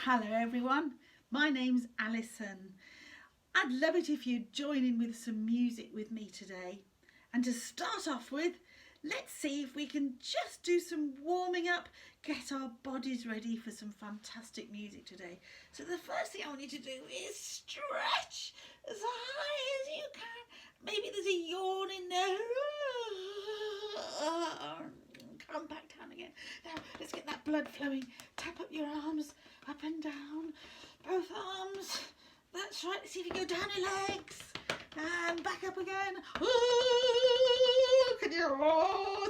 Hello everyone, my name's Alison. I'd love it if you'd join in with some music with me today. And to start off with, let's see if we can just do some warming up, get our bodies ready for some fantastic music today. So the first thing I want you to do is stretch as high as you can. Maybe there's a yawn in there. Come back down again. Now let's get that blood flowing. Tap up your arms, up and down, both arms. That's right. Let's see if you go down your legs and back up again. Ooh, can you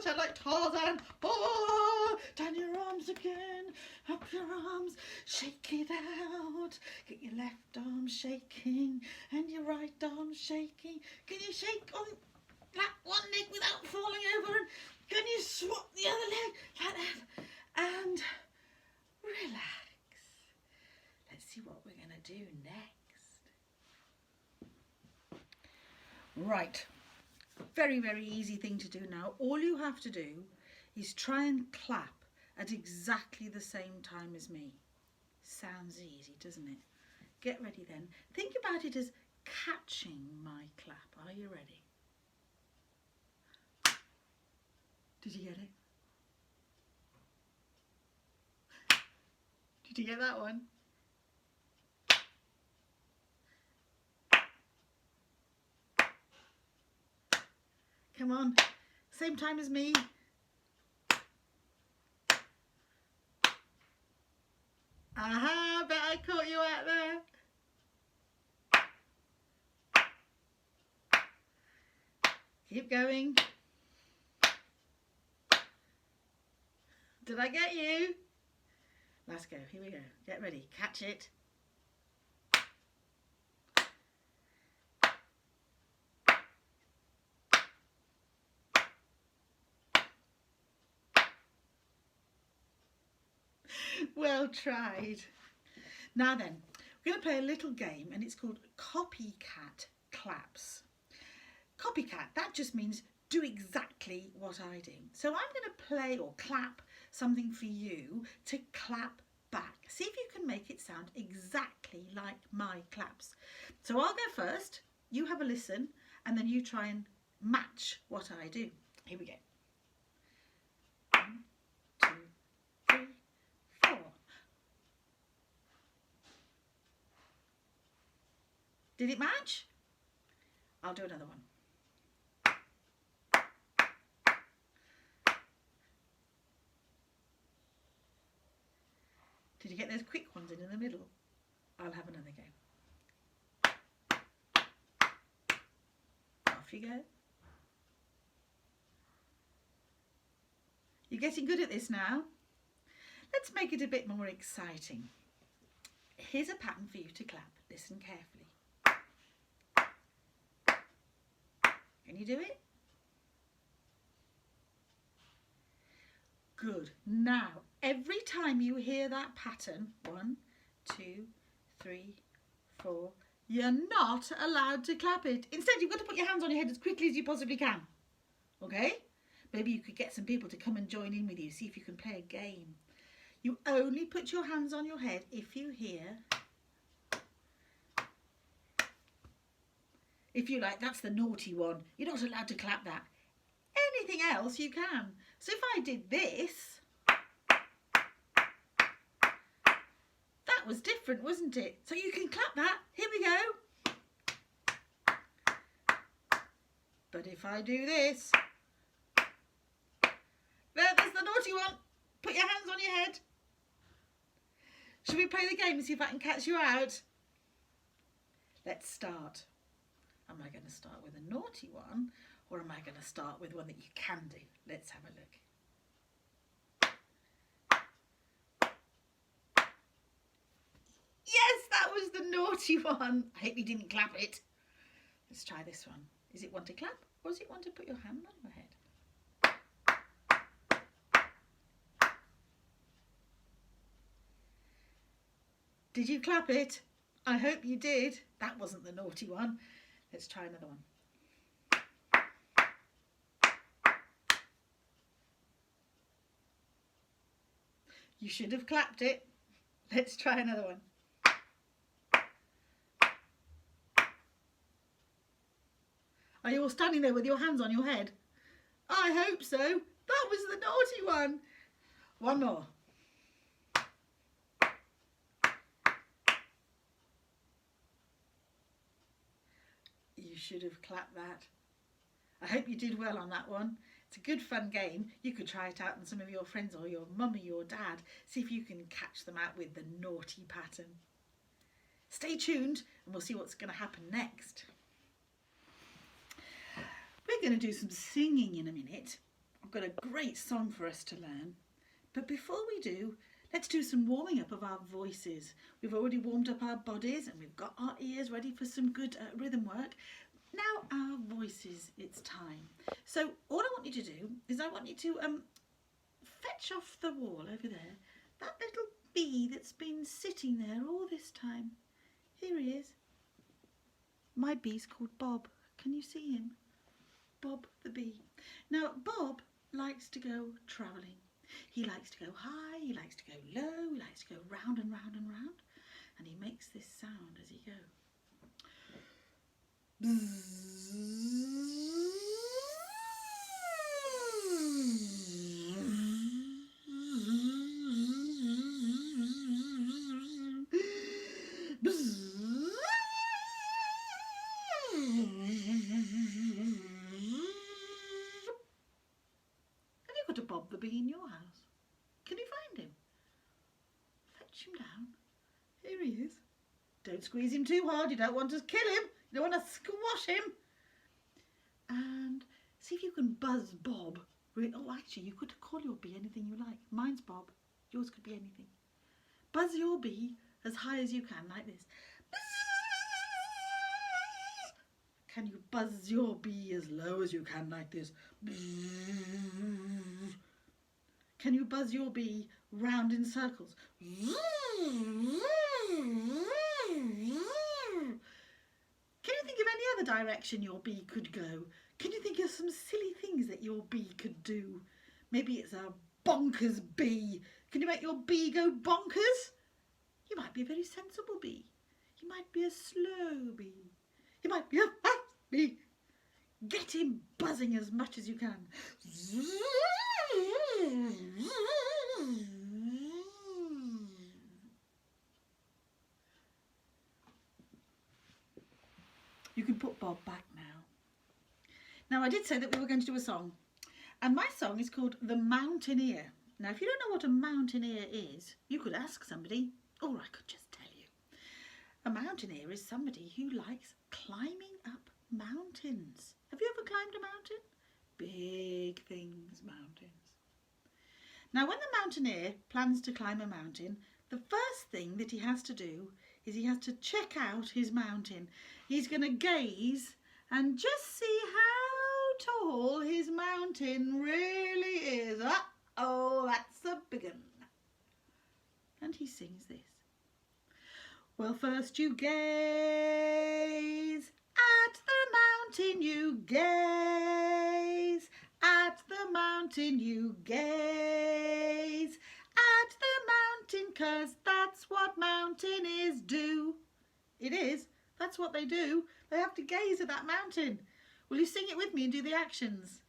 sound like Tarzan? Oh, down your arms again, up your arms, shake it out. Get your left arm shaking and your right arm shaking. Can you shake on that one leg without falling over? And can you swap the other leg like that? And relax. Let's see what we're going to do next. Right, very, very easy thing to do now. All you have to do is try and clap at exactly the same time as me. Sounds easy, doesn't it? Get ready then. Think about it as catching my clap. Are you ready? Did you get it? Did you get that one? Come on, same time as me. Aha, bet I caught you out there. Keep going. Did I get you? Let's go, here we go. Get ready, catch it. Well tried. Now then, we're going to play a little game and it's called copycat claps. Copycat, that just means do exactly what I do. So I'm going to play or clap something for you to clap back. See if you can make it sound exactly like my claps. So I'll go first, you have a listen, and then you try and match what I do. Here we go. 1, 2, 3, 4. Did it match? I'll do another one. Did you get those quick ones in the middle? I'll have another go. Off you go. You're getting good at this now. Let's make it a bit more exciting. Here's a pattern for you to clap. Listen carefully. Can you do it? Good. Now, every time you hear that pattern, 1, 2, 3, 4, you're not allowed to clap it. Instead, you've got to put your hands on your head as quickly as you possibly can. Okay? Maybe you could get some people to come and join in with you, see if you can play a game. You only put your hands on your head if you hear. If you like, that's the naughty one. You're not allowed to clap that. Anything else you can. So if I did this, that was different, wasn't it? So you can clap that. Here we go. But if I do this, there's the naughty one. Put your hands on your head. Should we play the game and see if I can catch you out? Let's start. Am I going to start with a naughty one, or am I going to start with one that you can do? Let's have a look. Yes, that was the naughty one. I hope you didn't clap it. Let's try this one. Is it one to clap, or is it one to put your hand on your head? Did you clap it? I hope you did. That wasn't the naughty one. Let's try another one. You should have clapped it. Let's try another one. Are you all standing there with your hands on your head? I hope so. That was the naughty one. One more. You should have clapped that. I hope you did well on that one. It's a good fun game. You could try it out on some of your friends or your mummy or dad. See if you can catch them out with the naughty pattern. Stay tuned and we'll see what's going to happen next. We're going to do some singing in a minute. I've got a great song for us to learn. But before we do, let's do some warming up of our voices. We've already warmed up our bodies and we've got our ears ready for some good rhythm work. Now our voices, it's time. So all I want you to do is I want you to fetch off the wall over there that little bee that's been sitting there all this time. Here he is. My bee's called Bob. Can you see him? Bob the bee. Now Bob likes to go travelling. He likes to go high, he likes to go low, he likes to go round and round and round, and he makes this sound as he goes. Have you got a Bob the bee in your house? Can you find him? Fetch him down. Here he is. Don't squeeze him too hard, you don't want to kill him. You don't want to squash him. And see if you can buzz Bob. Oh, actually, you could call your bee anything you like. Mine's Bob. Yours could be anything. Buzz your bee as high as you can, like this. Can you buzz your bee as low as you can, like this? Can you buzz your bee round in circles? Can you think of any other direction your bee could go? Can you think of some silly things that your bee could do? Maybe it's a bonkers bee. Can you make your bee go bonkers? You might be a very sensible bee. You might be a slow bee. You might be a fast bee. Get him buzzing as much as you can. You can put Bob back now. Now, I did say that we were going to do a song, and my song is called The Mountaineer. Now, if you don't know what a mountaineer is, you could ask somebody, or I could just tell you. A mountaineer is somebody who likes climbing up mountains. Have you ever climbed a mountain? Big things, mountains. Now, when the mountaineer plans to climb a mountain, the first thing that he has to do is he has to check out his mountain. He's going to gaze and just see how tall his mountain really is. Uh-oh, that's a big one. And he sings this. Well, first you gaze at the mountain, you gaze at the mountain, you gaze at the mountain, 'cause that's what mountaineers do. It is. That's what they do. They have to gaze at that mountain. Will you sing it with me and do the actions?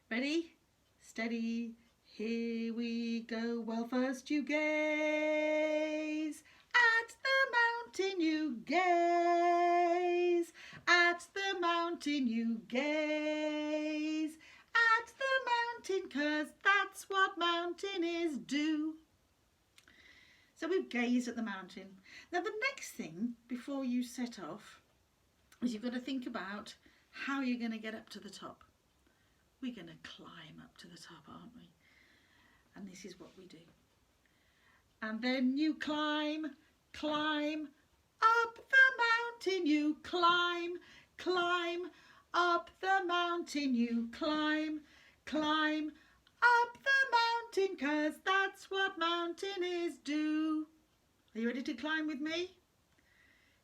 Ready? Steady. Here we go. Well, first you gaze at the mountain, you gaze at the mountain, you gaze at the mountain, 'cause that's what mountaineers do. So we've gazed at the mountain. Now the next thing before you set off is you've got to think about how you're going to get up to the top. We're going to climb up to the top, aren't we? And this is what we do. And then you climb, climb up the mountain, you climb, climb up the mountain, you climb, climb up the mountain, 'cause that's what mountaineers do. Are you ready to climb with me?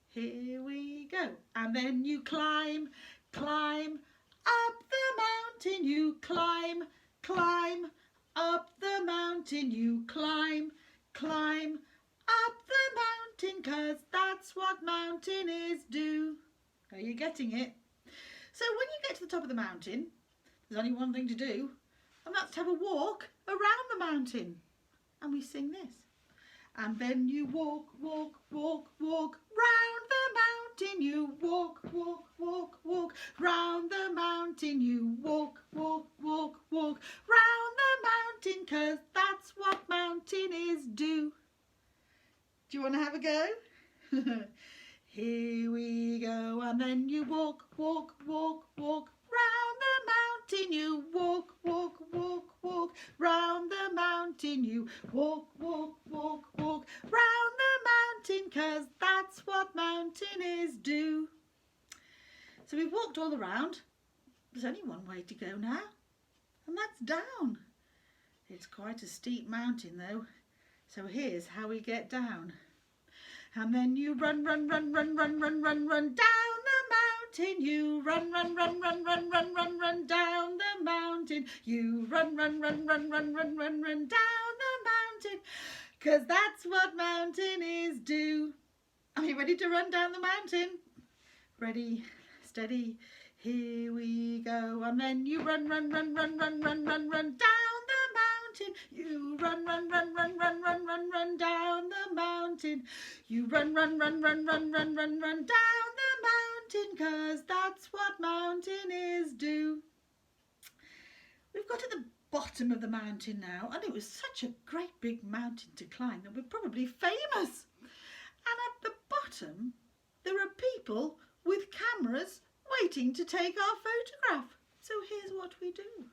Here we go. And then you climb, climb up the mountain, you climb, climb up the mountain, you climb, climb up mountain, 'cause that's what mountaineers do. Are you getting it? So when you get to the top of the mountain, there's only one thing to do, and that's to have a walk around the mountain. And we sing this. And then you walk, walk, walk, walk round the mountain. You walk, walk, walk, walk round the mountain. You walk, walk, walk, walk round the mountain, 'cause that's what mountaineers do. Do you want to have a go? Here we go. And then you walk, walk, walk, walk round the mountain. You walk, walk, walk, walk round the mountain. You walk, walk, walk, walk round the mountain, 'cause that's what mountaineers do. So we've walked all around. There's only one way to go now, and that's down. It's quite a steep mountain though. So here's how we get down. And then you run, run, run, run, run, run, run, run down the mountain. You run, run, run, run, run, run, run, run down the mountain. You run, run, run, run, run, run, run, run down the mountain, 'cause that's what mountaineers do. Are you ready to run down the mountain? Ready, steady, here we go. And then you run, run, run, run, run, run, run, run down the mountain. You run, run, run, run, run, run, run, run down the mountain. You run, run, run, run, run, run, run, run down the mountain, 'cause that's what mountaineers do. We've got to the bottom of the mountain now, and it was such a great big mountain to climb that we're probably famous. And at the bottom there are people with cameras waiting to take our photograph. So here's what we do.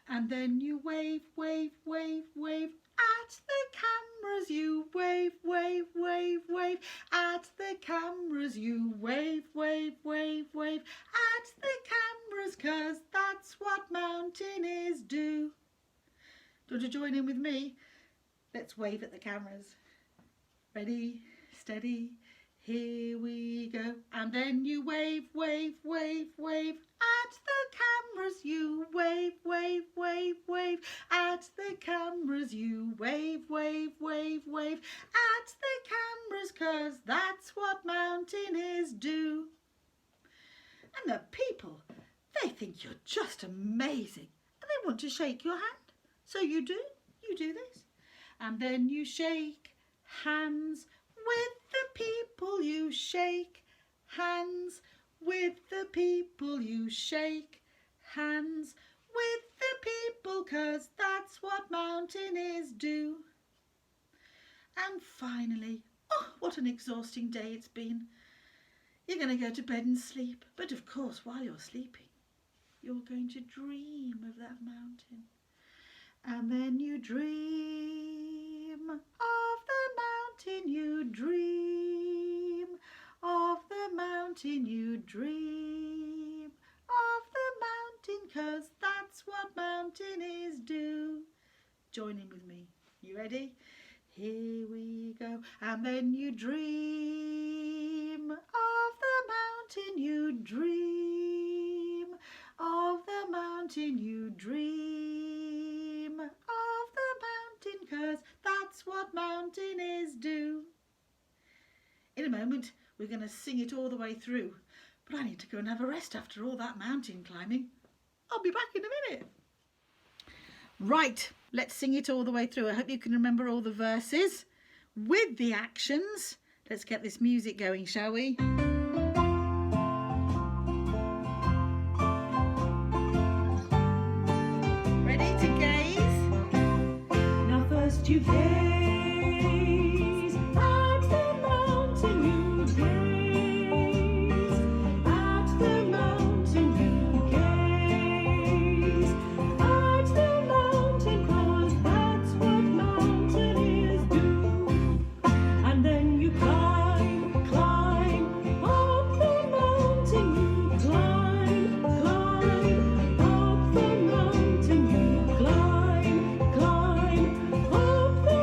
And then you wave, wave, wave, wave at the cameras. You wave, wave, wave, wave at the cameras. You wave, wave, wave, wave at the cameras, 'cause that's what mountaineers do. Do you want to join in with me? Let's wave at the cameras. Ready, steady, here we go. And then you wave, wave, wave, wave at the cameras. You wave, wave, wave, wave at the cameras. You wave, wave, wave, wave at the cameras, 'cause that's what mountaineers do. And the people, they think you're just amazing, and they want to shake your hand. So you do this. And then you shake hands with the people. You shake hands with the people. You shake hands with the people, 'cause that's what mountaineers do. And finally, oh, what an exhausting day it's been. You're going to go to bed and sleep. But of course, while you're sleeping, you're going to dream of that mountain. And then you dream of the mountain. You dream of the mountain. You dream of the mountain, 'cause that's what mountaineers do. Join in with me. You ready? Here we go. And then you dream of the mountain. You dream of the mountain. You dream of the mountain, 'cause that's what mountaineers do. In a moment we're going to sing it all the way through, but I need to go and have a rest after all that mountain climbing. I'll be back in a minute. Right, let's sing it all the way through. I hope you can remember all the verses with the actions. Let's get this music going, shall we? Ready to gaze? Now first you gaze at the mountain. You gaze at the mountain. You gaze at the mountain, 'cause that's what mountaineers do. And then you climb, climb up the mountain. You climb, climb up the mountain. You climb, climb up the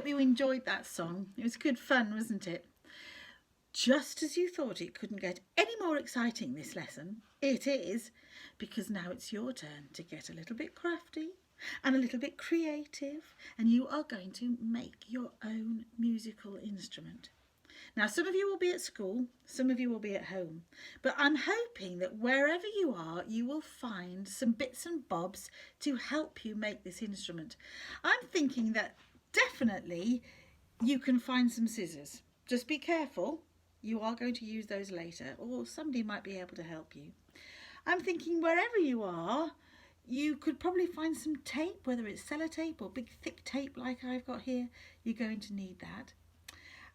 hope you enjoyed that song. It was good fun, wasn't it? Just as you thought it couldn't get any more exciting, this lesson, it is, because now it's your turn to get a little bit crafty and a little bit creative, and you are going to make your own musical instrument. Now, some of you will be at school, some of you will be at home, but I'm hoping that wherever you are, you will find some bits and bobs to help you make this instrument. I'm thinking that definitely you can find some scissors. Just be careful. You are going to use those later, or somebody might be able to help you. I'm thinking wherever you are, you could probably find some tape, whether it's sellotape or big thick tape like I've got here. You're going to need that.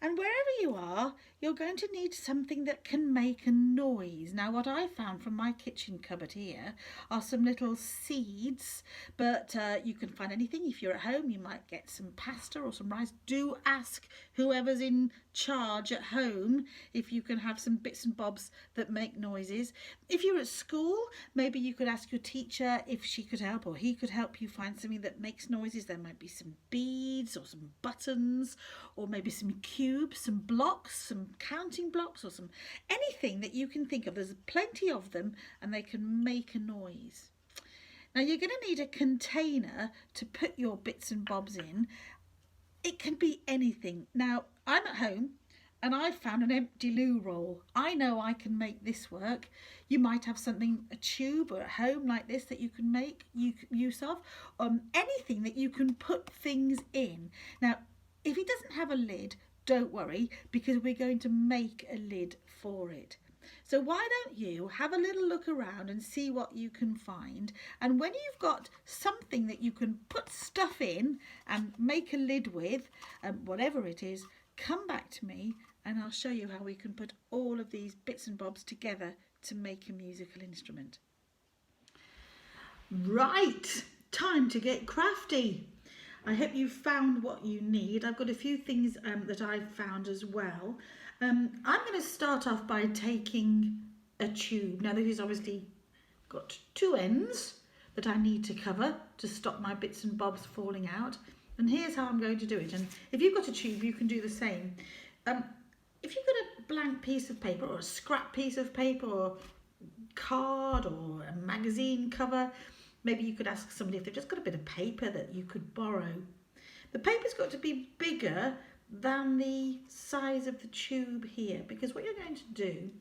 And wherever you are, you're going to need something that can make a noise. Now, what I found from my kitchen cupboard here are some little seeds, but you can find anything. If you're at home, you might get some pasta or some rice. Do ask whoever's in charge at home if you can have some bits and bobs that make noises. If you're at school, maybe you could ask your teacher if she could help or he could help you find something that makes noises. There might be some beads or some buttons, or maybe some cubes, some blocks, some counting blocks, or some anything that you can think of. There's plenty of them and they can make a noise. Now, you're going to need a container to put your bits and bobs in. It can be anything. Now, I'm at home and I've found an empty loo roll. I know I can make this work. You might have something, a tube or at home like this, that you can make use of. Anything that you can put things in. Now, if it doesn't have a lid, don't worry, because we're going to make a lid for it. So why don't you have a little look around and see what you can find, and when you've got something that you can put stuff in and make a lid with, whatever it is, come back to me and I'll show you how we can put all of these bits and bobs together to make a musical instrument. Right, time to get crafty. I hope you found what you need. I've got a few things that I've found as well. I'm going to start off by taking a tube. Now, this is obviously got two ends that I need to cover to stop my bits and bobs falling out. And here's how I'm going to do it. And if you've got a tube, you can do the same. If you've got a blank piece of paper or a scrap piece of paper or card or a magazine cover, maybe you could ask somebody if they've just got a bit of paper that you could borrow. The paper's got to be bigger than the size of the tube here, because what you're going to do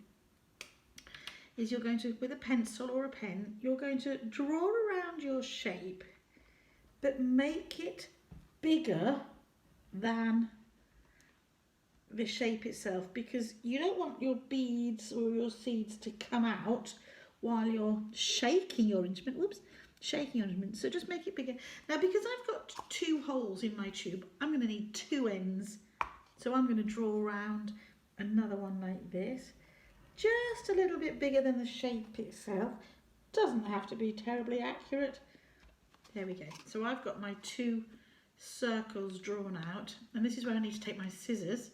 is you're going to, with a pencil or a pen, you're going to draw around your shape, but make it bigger than the shape itself, because you don't want your beads or your seeds to come out while you're shaking your instrument. Whoops. Shaking your instrument, so just make it bigger. Now, because I've got two holes in my tube, I'm going to need two ends. So I'm going to draw around another one like this, just a little bit bigger than the shape itself. Doesn't have to be terribly accurate. There we go. So I've got my two circles drawn out, and this is where I need to take my scissors.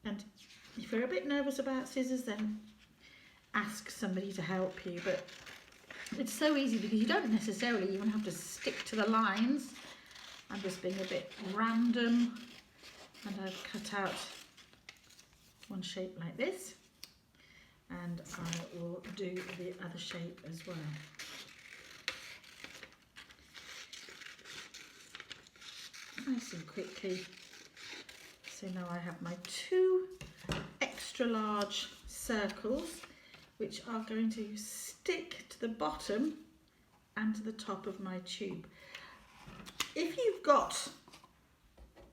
And if you're a bit nervous about scissors, then ask somebody to help you. But it's so easy because you don't necessarily even have to stick to the lines. I'm just being a bit random, and I've cut out one shape like this, and I will do the other shape as well. Nice and quickly. So now I have my two extra large circles, which are going to stick to the bottom and to the top of my tube. If you've got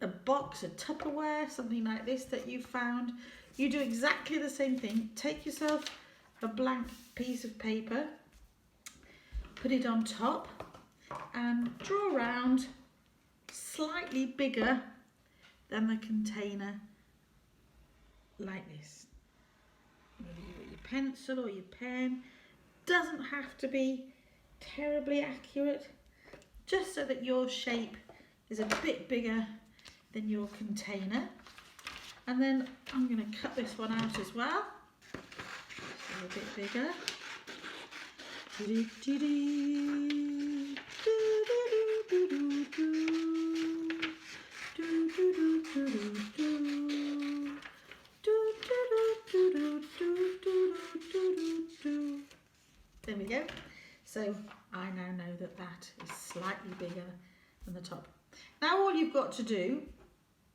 a box, a Tupperware, something like this that you found, you do exactly the same thing. Take yourself a blank piece of paper, put it on top, and draw around slightly bigger than the container like this. Maybe you got your pencil or your pen. Doesn't have to be terribly accurate, just so that your shape is a bit bigger than your container. And then I'm going to cut this one out as well, so a bit bigger. There we go. So I now know that that is slightly bigger than the top. Now all you've got to do,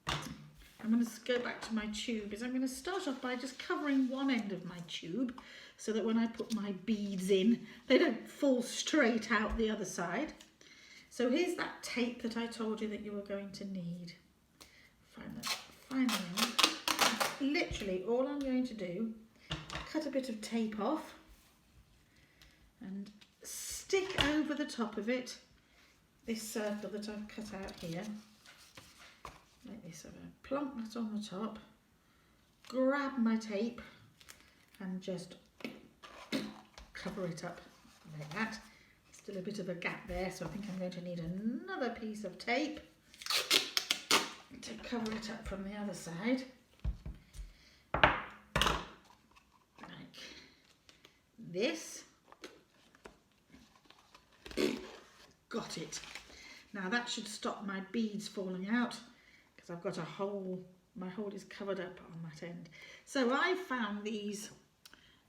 I'm going to go back to my tube, is I'm going to start off by just covering one end of my tube so that when I put my beads in, they don't fall straight out the other side. So here's that tape that I told you that you were going to need. Find the end. Literally all I'm going to do, cut a bit of tape off and stick over the top of it this circle that I've cut out here. Like this, I'm going to plonk that on the top, grab my tape and just cover it up like that. Still a bit of a gap there, so I think I'm going to need another piece of tape to cover it up from the other side. Like this. Got it. Now that should stop my beads falling out because I've got a hole, my hole is covered up on that end. So I found these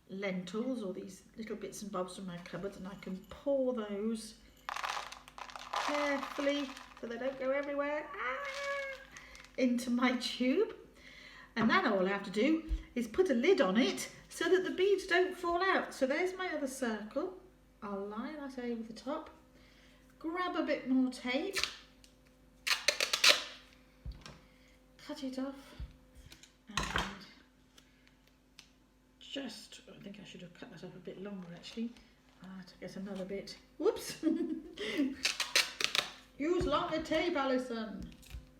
lentils or these little bits and bobs from my cupboard, and I can pour those carefully so they don't go everywhere into my tube. And then all I have to do is put a lid on it so that the beads don't fall out. So there's my other circle. I'll lie that over the top. Grab a bit more tape, cut it off, and just, I think I should have cut that up a bit longer actually, to get another bit. Whoops! Use longer tape, Alison,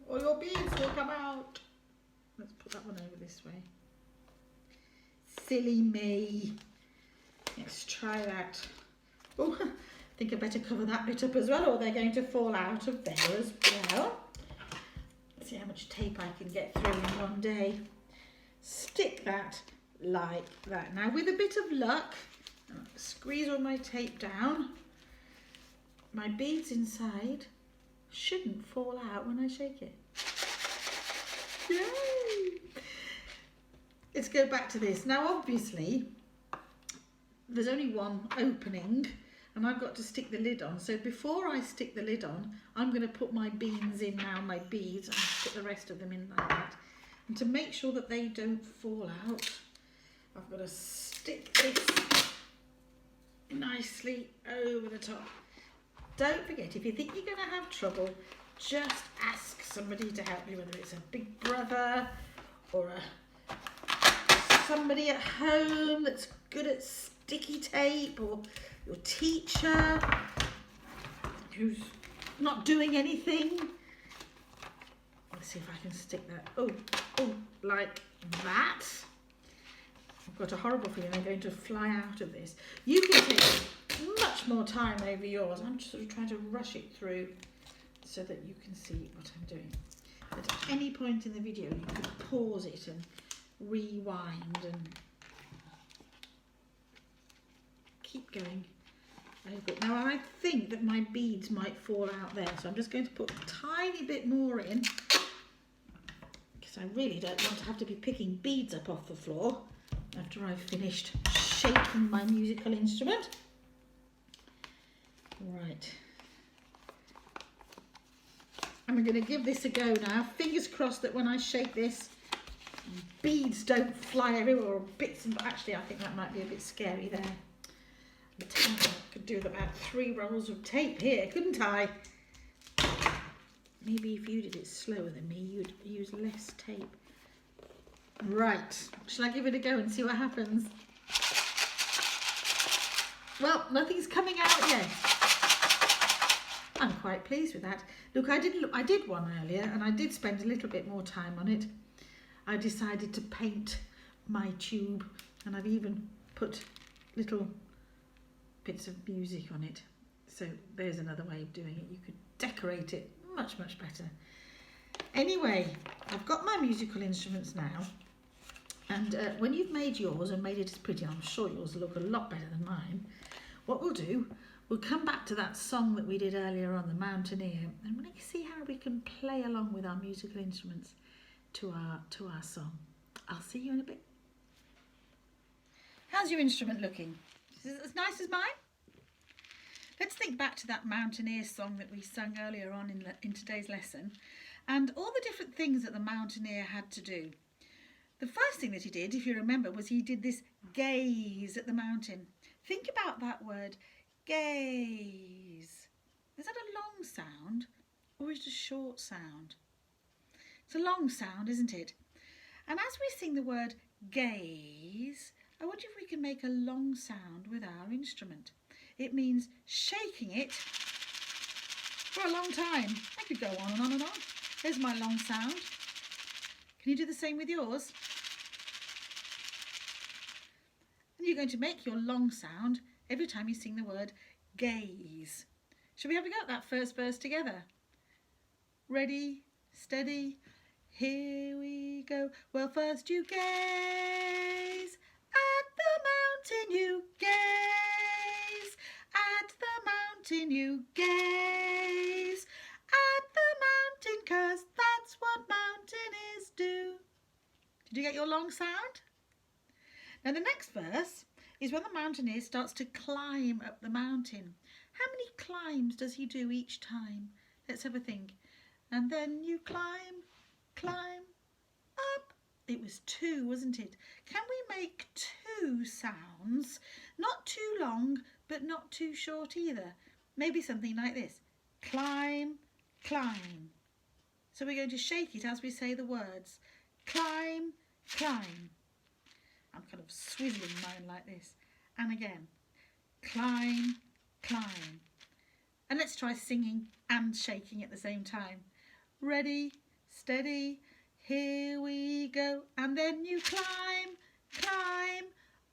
or your beads will come out. Let's put that one over this way. Silly me. Let's try that. Oh. I think I better cover that bit up as well, or they're going to fall out of there as well. Let's see how much tape I can get through in one day. Stick that like that. Now with a bit of luck, squeeze all my tape down. My beads inside shouldn't fall out when I shake it. Yay! Let's go back to this. Now obviously, there's only one opening, and I've got to stick the lid on. So before I stick the lid on, I'm going to put my beans in now, my beads, and put the rest of them in like that. And to make sure that they don't fall out, I've got to stick this nicely over the top. Don't forget, if you think you're going to have trouble, just ask somebody to help you, whether it's a big brother or somebody at home that's good at sticky tape, or your teacher who's not doing anything. Let's see if I can stick that. Oh, like that. I've got a horrible feeling I'm going to fly out of this. You can take much more time over yours. I'm just sort of trying to rush it through so that you can see what I'm doing. But at any point in the video, you could pause it and rewind and keep going over it. Now I think that my beads might fall out there, so I'm just going to put a tiny bit more in, because I really don't want to have to be picking beads up off the floor after I've finished shaking my musical instrument. Right, I'm going to give this a go now. Fingers crossed that when I shake this, beads don't fly everywhere, or bits, and actually I think that might be a bit scary there. I could do with about 3 rolls of tape here, couldn't I? Maybe if you did it slower than me, you'd use less tape. Right, shall I give it a go and see what happens? Well, nothing's coming out yet. I'm quite pleased with that. Look, I did one earlier, and I did spend a little bit more time on it. I decided to paint my tube, and I've even put little bits of music on it. So there's another way of doing it. You could decorate it much, much better. Anyway, I've got my musical instruments now, and when you've made yours and made it as pretty, I'm sure yours will look a lot better than mine. What we'll do, we'll come back to that song that we did earlier on, The Mountaineer, and we'll see how we can play along with our musical instruments. to our song. I'll see you in a bit. How's your instrument looking? Is it as nice as mine? Let's think back to that Mountaineer song that we sung earlier on in today's lesson, and all the different things that the Mountaineer had to do. The first thing that he did, if you remember, was he did this gaze at the mountain. Think about that word, gaze. Is that a long sound or is it a short sound? It's a long sound, isn't it? And as we sing the word gaze, I wonder if we can make a long sound with our instrument. It means shaking it for a long time. I could go on and on and on. Here's my long sound. Can you do the same with yours? And you're going to make your long sound every time you sing the word gaze. Shall we have a go at that first verse together? Ready, steady, here we go. Well, first you gaze at the mountain, you gaze at the mountain, you gaze at the mountain, 'cause that's what mountaineers do. Did you get your long sound? Now the next verse is when the mountaineer starts to climb up the mountain. How many climbs does he do each time? Let's have a think. And then you climb, climb up. It was 2, wasn't it? Can we make 2 sounds? Not too long, but not too short either. Maybe something like this. Climb, climb. So we're going to shake it as we say the words. Climb, climb. I'm kind of swizzling mine like this. And again. Climb, climb. And let's try singing and shaking at the same time. Ready, steady, here we go. And then you climb, climb,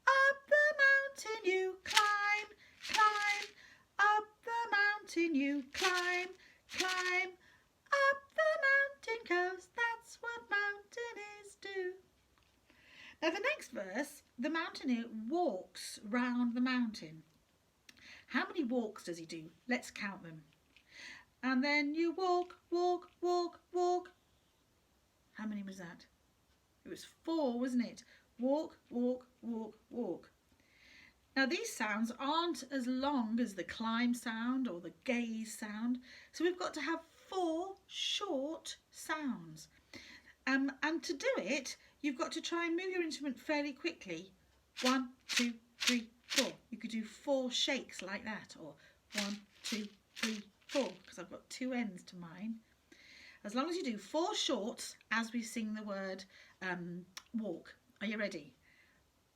up the mountain you climb, climb, up the mountain you climb, climb, up the mountain, 'cause that's what mountaineers do. Now the next verse, the mountaineer walks round the mountain. How many walks does he do? Let's count them. And then you walk, walk, walk, walk. How many was that? It was 4, wasn't it? Walk, walk, walk, walk. Now these sounds aren't as long as the climb sound or the gaze sound, so we've got to have 4 short sounds. And to do it, you've got to try and move your instrument fairly quickly. 1, 2, 3, 4. You could do 4 shakes like that, or 1, 2, 3, 4, because I've got 2 ends to mine. As long as you do 4 shorts as we sing the word walk. Are you ready?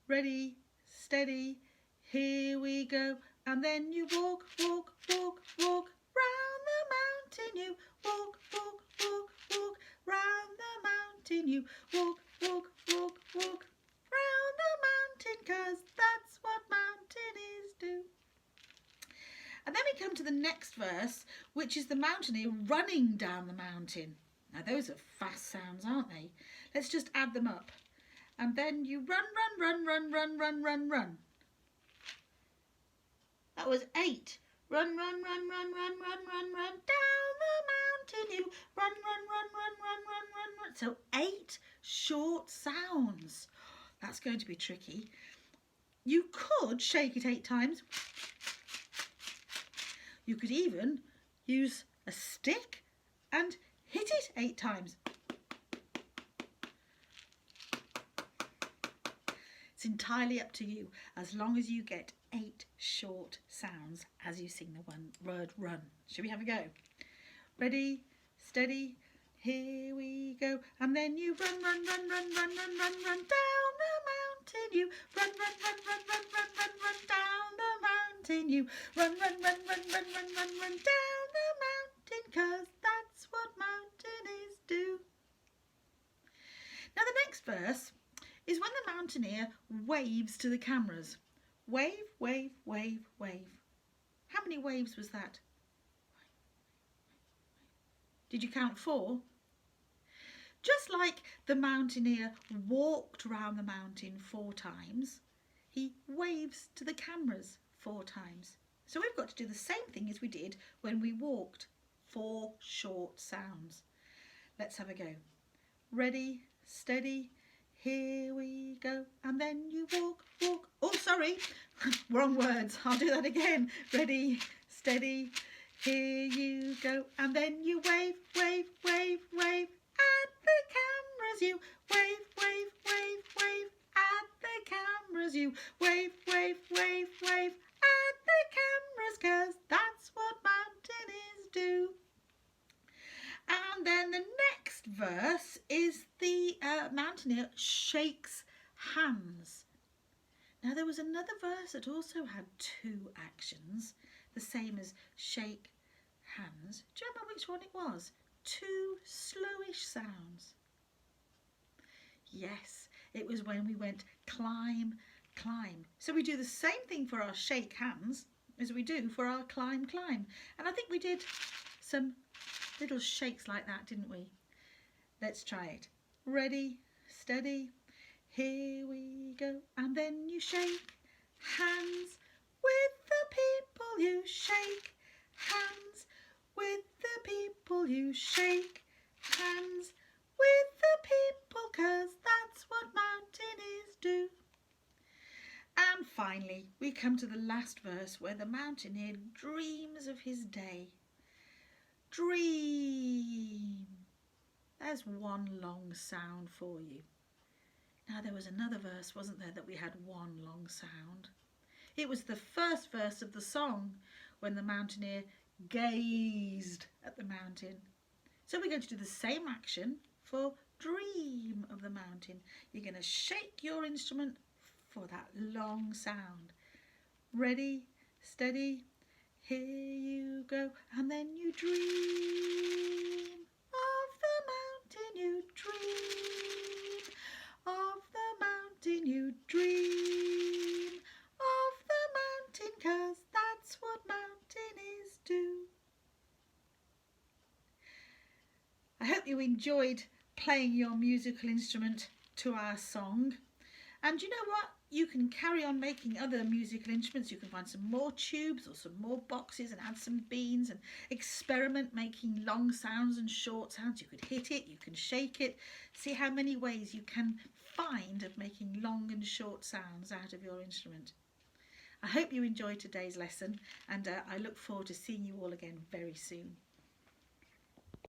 Ready, steady, here we go. And then you walk, walk, walk, walk, round the mountain you walk, walk, walk, walk, round the mountain you walk, walk, walk, walk, round the mountain, 'cause that's what mountaineers do. And then we come to the next verse, which is the mountaineer running down the mountain. Now those are fast sounds, aren't they? Let's just add them up. And then you run, run, run, run, run, run, run, run. That was 8. Run, run, run, run, run, run, run, run, down the mountain you run, run, run, run, run, run, run, run. So 8 short sounds. That's going to be tricky. You could shake it 8 times. You could even use a stick and hit it 8 times. It's entirely up to you, as long as you get 8 short sounds as you sing the word run. Shall we have a go? Ready, steady, here we go. And then you run, run, run, run, run, run, run, run, down the mountain you run, run, run, run, run, run, run, run, down the mountain you run, run, run, run, run, run, run, run, down the mountain, 'cause that's what mountaineers do. Now the next verse is when the mountaineer waves to the cameras. Wave, wave, wave, wave. How many waves was that? Did you count 4? Just like the mountaineer walked round the mountain 4 times, he waves to the cameras 4 times. So we've got to do the same thing as we did when we walked. 4 short sounds. Let's have a go. Ready, steady, here we go. And then you walk, walk. Oh, sorry, wrong words. I'll do that again. Ready, steady, here you go. And then you wave, wave, wave, wave at the cameras. You wave, wave, wave, wave at the cameras. You wave, wave, wave, wave at the cameras, 'cause that's what mountaineers do. And then the next verse is the mountaineer shakes hands. Now there was another verse that also had two actions, the same as shake hands. Do you remember which one it was? Two slowish sounds. Yes, it was when we went climb, climb. So we do the same thing for our shake hands as we do for our climb, climb. And I think we did some little shakes like that, didn't we? Let's try it. Ready, steady, here we go. And then you shake hands with the people. You shake hands with the people. You shake hands with the people, 'cause that's what mountaineers do. And finally, we come to the last verse where the mountaineer dreams of his day. Dream. There's one long sound for you. Now there was another verse, wasn't there, that we had one long sound. It was the first verse of the song when the mountaineer gazed at the mountain. So we're going to do the same action for dream of the mountain. You're going to shake your instrument for that long sound. Ready, steady, here you go. And then you dream of the mountain. You dream of the mountain. You dream of the mountain, 'cause that's what mountaineers do. I hope you enjoyed playing your musical instrument to our song. And you know what? You can carry on making other musical instruments. You can find some more tubes or some more boxes and add some beans and experiment making long sounds and short sounds. You could hit it, you can shake it. See how many ways you can find of making long and short sounds out of your instrument. I hope you enjoyed today's lesson, and I look forward to seeing you all again very soon.